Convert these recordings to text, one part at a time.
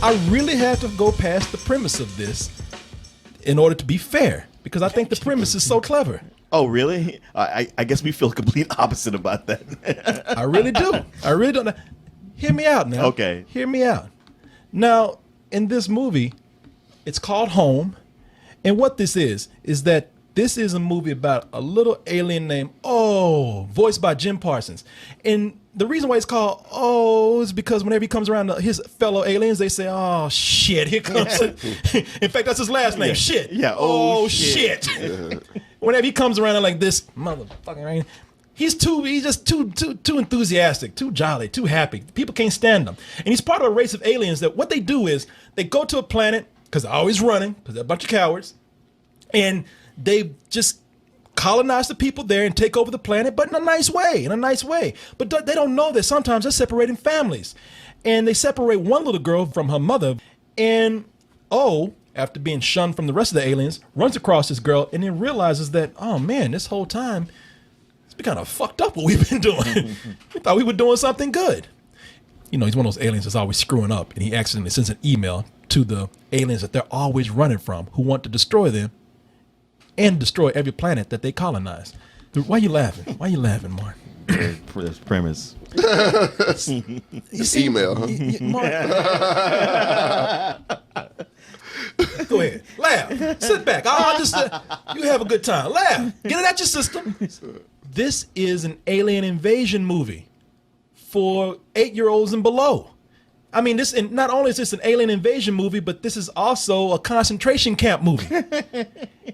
I really had to go past the premise of this in order to be fair, because I think the premise is so clever. Oh, really? I guess we feel complete opposite about that. I really do. I really don't. Hear me out now. Okay. Hear me out. Now, in this movie, it's called Home. And what this is that this is a movie about a little alien named voiced by Jim Parsons. And the reason why it's called is because whenever he comes around his fellow aliens, they say, oh, shit, here comes it. In fact, that's his last name, shit. Yeah, shit. Whenever he comes around like this, motherfucking rain, he's just too enthusiastic, too jolly, too happy. People can't stand him. And he's part of a race of aliens that what they do is they go to a planet, because they're always running, because they're a bunch of cowards, and they just colonize the people there and take over the planet, but in a nice way. But they don't know that sometimes they're separating families. And they separate one little girl from her mother, and after being shunned from the rest of the aliens, runs across this girl and then realizes that, oh man, this whole time, it's been kind of fucked up what we've been doing. We thought we were doing something good. You know, he's one of those aliens that's always screwing up, and he accidentally sends an email to the aliens that they're always running from, who want to destroy them and destroy every planet that they colonize. Why are you laughing? Why are you laughing, Mark? This premise. You see, email. Mark, go ahead. Laugh. Sit back. I'll just you have a good time. Laugh. Get it out your system. This is an alien invasion movie for 8-year-olds and below. I mean, and not only is this an alien invasion movie, but this is also a concentration camp movie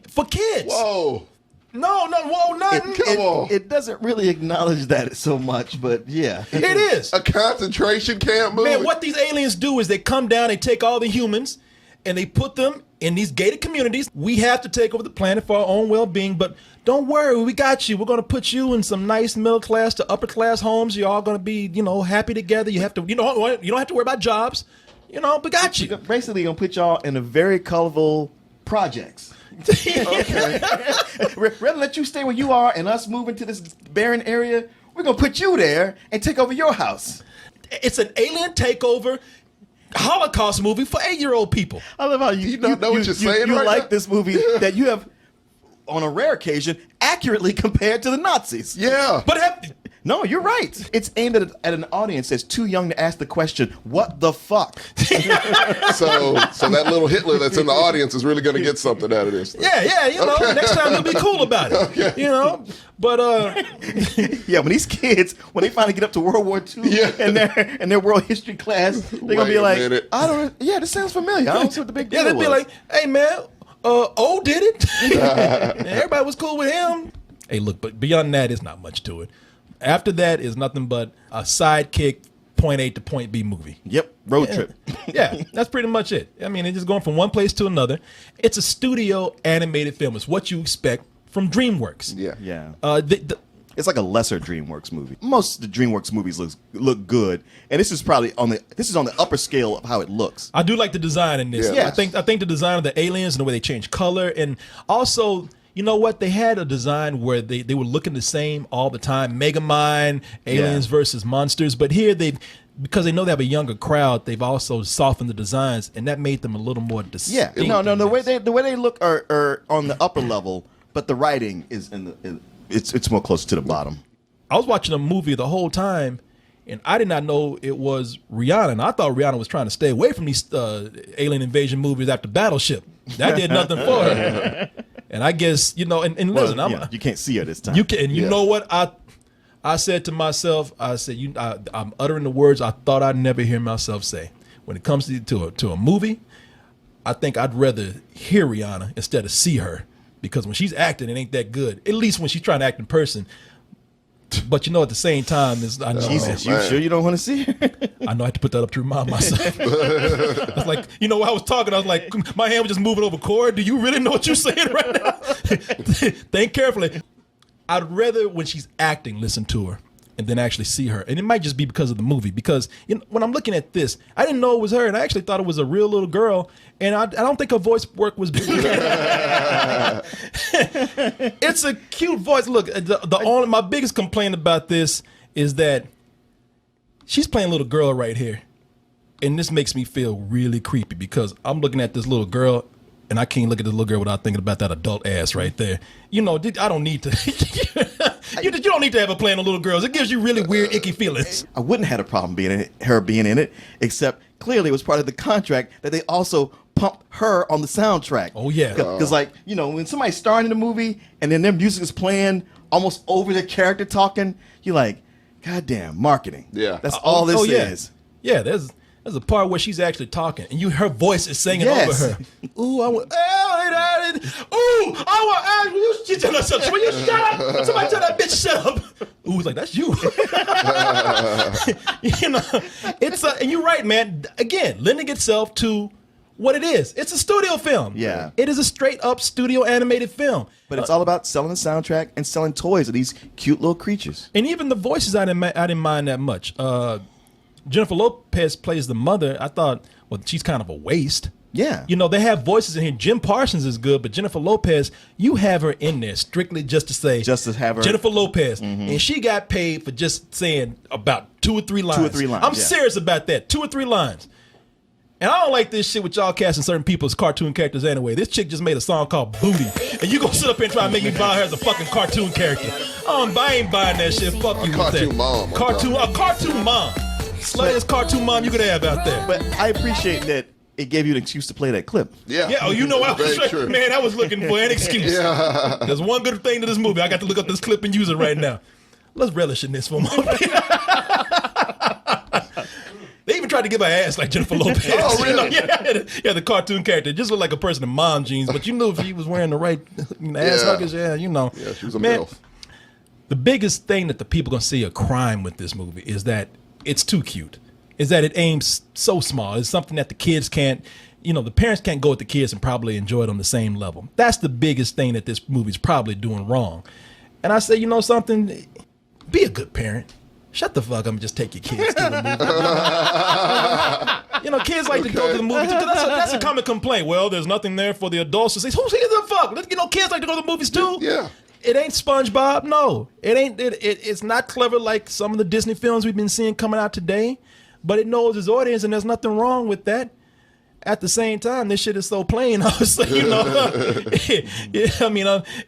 for kids. Whoa. No, nothing. Come on. It doesn't really acknowledge that so much, but yeah. It is. A concentration camp movie? Man, what these aliens do is they come down, they take all the humans, and they put them in these gated communities. We have to take over the planet for our own well-being, but don't worry, we got you. We're going to put you in some nice middle class to upper class homes. You're all going to be, happy together. You don't have to worry about jobs. We got you. Basically, going to put y'all in a very colorful projects. Okay. Rather than let you stay where you are and us move into this barren area, we're going to put you there and take over your house. It's an alien takeover Holocaust movie for 8-year-old people. I love how you know what you're saying. You like this movie that you have, on a rare occasion, accurately compared to the Nazis. Yeah. But no, you're right. It's aimed at an audience that's too young to ask the question, what the fuck? So that little Hitler that's in the audience is really going to get something out of this. Yeah, next time you'll be cool about it. Okay. But yeah, when these kids, when they finally get up to World War II and their world history class, they're going to be like, this sounds familiar. I don't see what the big deal they'll be like, hey man, did it? Everybody was cool with him. Hey, look, but beyond that, it's not much to it. After that is nothing but a sidekick point A to point B movie. Yep, road trip. Yeah, that's pretty much it. I mean, it's just going from one place to another. It's a studio animated film. It's what you expect from DreamWorks. Yeah. It's like a lesser DreamWorks movie. Most of the DreamWorks movies look good, and this is probably on the upper scale of how it looks. I do like the design in this. Yeah. I think the design of the aliens and the way they change color, and also, you know what? They had a design where they were looking the same all the time. Megamind, aliens versus monsters. But here because they know they have a younger crowd, they've also softened the designs, and that made them a little more distinct. Yeah, no. The way they look are on the upper level, but the writing is it's more close to the bottom. I was watching a movie the whole time, and I did not know it was Rhianna. And I thought Rhianna was trying to stay away from these alien invasion movies after Battleship. That did nothing for her. And I guess, and listen, you can't see her this time. You can, and you know what? I said to myself, I'm uttering the words I thought I'd never hear myself say. When it comes to a movie, I think I'd rather hear Rhianna instead of see her, because when she's acting, it ain't that good. At least when she's trying to act in person. But at the same time, I know. Jesus, you sure you don't want to see her? I know I have to put that up to remind myself. I was like, while I was talking, I was like, my hand was just moving over chord. Do you really know what you're saying right now? Think carefully. I'd rather, when she's acting, listen to her and then actually see her. And it might just be because of the movie. Because when I'm looking at this, I didn't know it was her, and I actually thought it was a real little girl. And I don't think her voice work was big. It's a cute voice. Look, my biggest complaint about this is that she's playing little girl right here. and this makes me feel really creepy because I'm looking at this little girl, and I can't look at this little girl without thinking about that adult ass right there. You know, I don't need to. You don't need to have a play on the little girls. It gives you really weird, icky feelings. I wouldn't have had a problem her being in it, except clearly it was part of the contract that they also pump her on the soundtrack. Oh, yeah. Because, like, you know, when somebody's starring in a movie and then their music is playing almost over the character talking, you're like, goddamn, marketing. Yeah. That's all this is. Yeah, there's a part where she's actually talking, and her voice is singing over her. Ooh, I want. You tell us something. Will you shut up? Somebody tell that bitch shut up. Ooh, it's like that's you. You know, it's and you're right, man. Again, lending itself to what it is. It's a studio film. Yeah. It is a straight up studio animated film. But it's all about selling the soundtrack and selling toys of these cute little creatures. And even the voices, I didn't mind that much. Jennifer Lopez plays the mother. I thought, well, she's kind of a waste. Yeah. You know, they have voices in here. Jim Parsons is good, but Jennifer Lopez, you have her in there strictly just to have her. Jennifer Lopez. Mm-hmm. And she got paid for just saying about 2 or 3 lines. 2 or 3 lines. I'm serious about that. 2 or 3 lines. And I don't like this shit with y'all casting certain people as cartoon characters anyway. This chick just made a song called Booty. And you gonna sit up here and try to make me buy her as a fucking cartoon character. I ain't buying that shit. Fuck you with that. Cartoon mom. A cartoon mom. Slightest cartoon mom you could have out there. But I appreciate that it gave you an excuse to play that clip. Yeah. Yeah. Oh, you know, True. man, I was looking for an excuse. Yeah. There's one good thing to this movie. I got to look up this clip and use it right now. Let's relish in this for a moment. They even tried to give her ass like Jennifer Lopez. Oh, really? You know? Yeah, the cartoon character. It just looked like a person in mom jeans, but you knew if she was wearing the right ass huggers, you know. Yeah, she was a man, MILF. The biggest thing that the people going to see a crime with this movie is that it's too cute. Is that it aims so small. It's something that the kids can't, the parents can't go with the kids and probably enjoy it on the same level. That's the biggest thing that this movie's probably doing wrong. And I say, something? Be a good parent. Shut the fuck up and just take your kids to the movie. Kids like to go to the movies. That's a common complaint. Well, there's nothing there for the adults to say. Who gives a fuck? Kids like to go to the movies too. Yeah. It ain't SpongeBob. No, it ain't. It's not clever like some of the Disney films we've been seeing coming out today. But it knows its audience, and there's nothing wrong with that. At the same time, this shit is so plain. Obviously,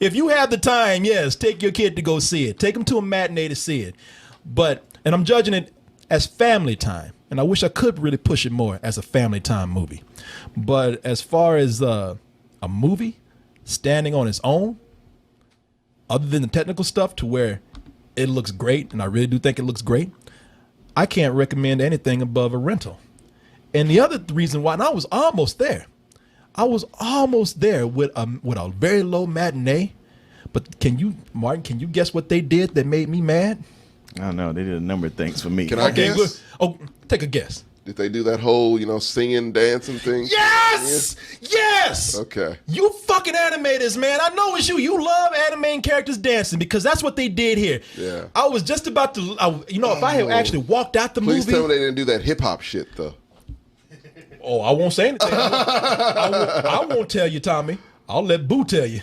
if you have the time, yes, take your kid to go see it. Take them to a matinee to see it. And I'm judging it as family time. And I wish I could really push it more as a family time movie. But as far as a movie standing on its own, other than the technical stuff to where it looks great, and I really do think it looks great, I can't recommend anything above a rental. And the other reason why, and I was almost there. I was almost there with a very low matinee. But Martin, can you guess what they did that made me mad? I don't know. They did a number of things for me. Can I guess? Good. Oh, take a guess. Did they do that whole, singing, dancing thing? Yes! Yes! Okay. You fucking animators, man. I know it's you. You love animating characters dancing because that's what they did here. Yeah. I was just about to, if I had actually walked out the Please movie. tell me they didn't do that hip-hop shit, though. Oh, I won't say anything. I won't tell you, Tommy. I'll let Boo tell you.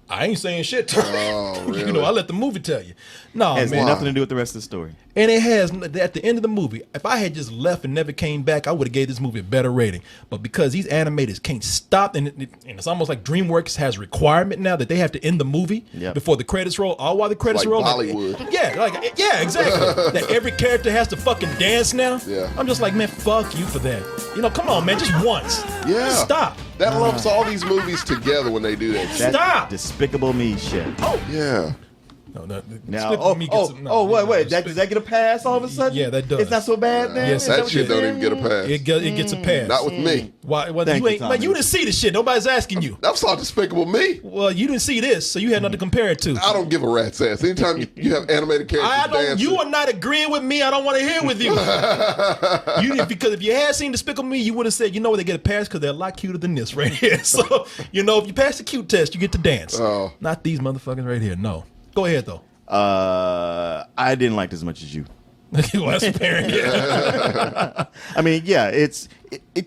I ain't saying shit. Oh, really? I let the movie tell you. No, It has man. nothing to do with the rest of the story. And it has, at the end of the movie, if I had just left and never came back, I would have gave this movie a better rating. But because these animators can't stop, and it's almost like DreamWorks has a requirement now that they have to end the movie before the credits roll, all while the credits Like roll. Bollywood. Yeah, exactly. That every character has to fucking dance now. Yeah. I'm just like, man, fuck you for that. Come on, man, just once. Yeah. Stop. That lumps all these movies together when they do that shit. Stop. Despicable Me shit. Oh. Yeah. No, Now, wait. Does that get a pass all of a sudden? Yeah, that does. It's not so bad then? Yes, That shit don't even get a pass. It gets a pass. Not with me. Why? Well, Thank you you, ain't. Tommy. Man, you didn't see the shit. Nobody's asking you. That saw Despicable Me. Well, you didn't see this, so you had nothing to compare it to. I don't give a rat's ass. Anytime you have animated characters dancing. You are not agreeing with me. I don't want to hear with you. Because if you had seen Despicable Me, you would have said, they get a pass because they're a lot cuter than this right here. So, if you pass the cute test, you get to dance. Oh. Not these motherfuckers right here. No. Go ahead though. I didn't like it as much as you. Well, that's apparent. Yeah. I mean, yeah, it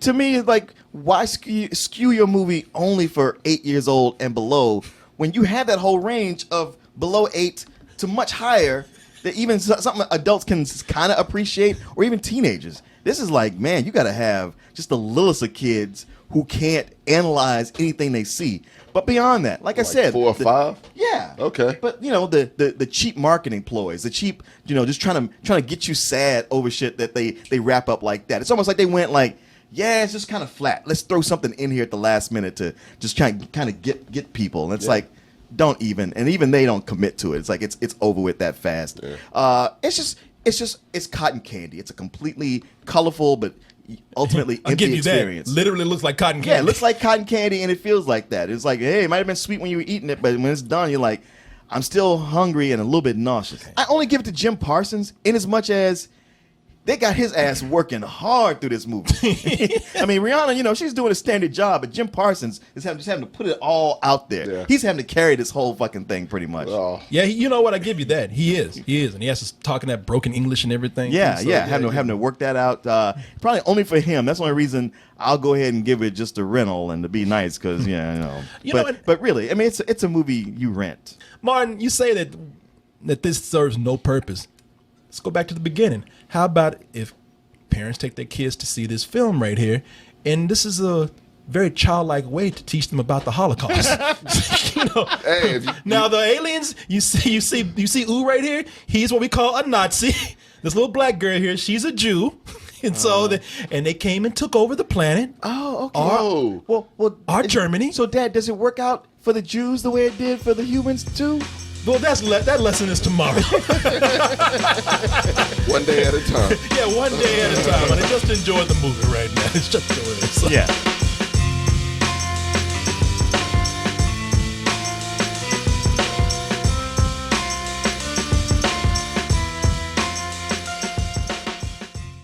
to me it's like, why skew your movie only for 8 years old and below when you have that whole range of below 8 to much higher that even something adults can kind of appreciate, or even teenagers. This is like, man, you got to have just the littlest of kids who can't analyze anything they see. But beyond that, like I said, 4 or 5. Yeah. Okay. But the cheap marketing ploys, the cheap, just trying to get you sad over shit that they wrap up like that. It's almost like they went like, yeah, it's just kind of flat. Let's throw something in here at the last minute to just kind of get people. And it's like, don't even, and even they don't commit to it. It's like it's over with that fast. Yeah. It's cotton candy. It's a completely colorful but ultimately I'll empty give you experience. that. Literally looks like cotton candy. Yeah, it looks like cotton candy, and it feels like that. It's like, hey, it might have been sweet when you were eating it, but when it's done, you're like, I'm still hungry and a little bit nauseous. I only give it to Jim Parsons in as much as they got his ass working hard through this movie. I mean, Rhianna, she's doing a standard job, but Jim Parsons is just having to put it all out there. Yeah. He's having to carry this whole fucking thing pretty much. Oh. Yeah, you know what? I give you that. He is, and he has to talk in that broken English and everything. Having to work that out. Probably only for him. That's the only reason I'll go ahead and give it just a rental and to be nice, because But really, I mean, it's a movie you rent. Martin, you say that this serves no purpose. Let's go back to the beginning. How about if parents take their kids to see this film right here, and this is a very childlike way to teach them about the Holocaust. Hey, now the aliens, you see Ooh right here. He's what we call a Nazi. This little black girl here, she's a Jew, and they came and took over the planet. Oh, okay. Our Germany. So, Dad, does it work out for the Jews the way it did for the humans too? Well, that lesson is tomorrow. One day at a time. Yeah, one day at a time. And I just enjoyed the movie right now. It's just the way it is. Yeah.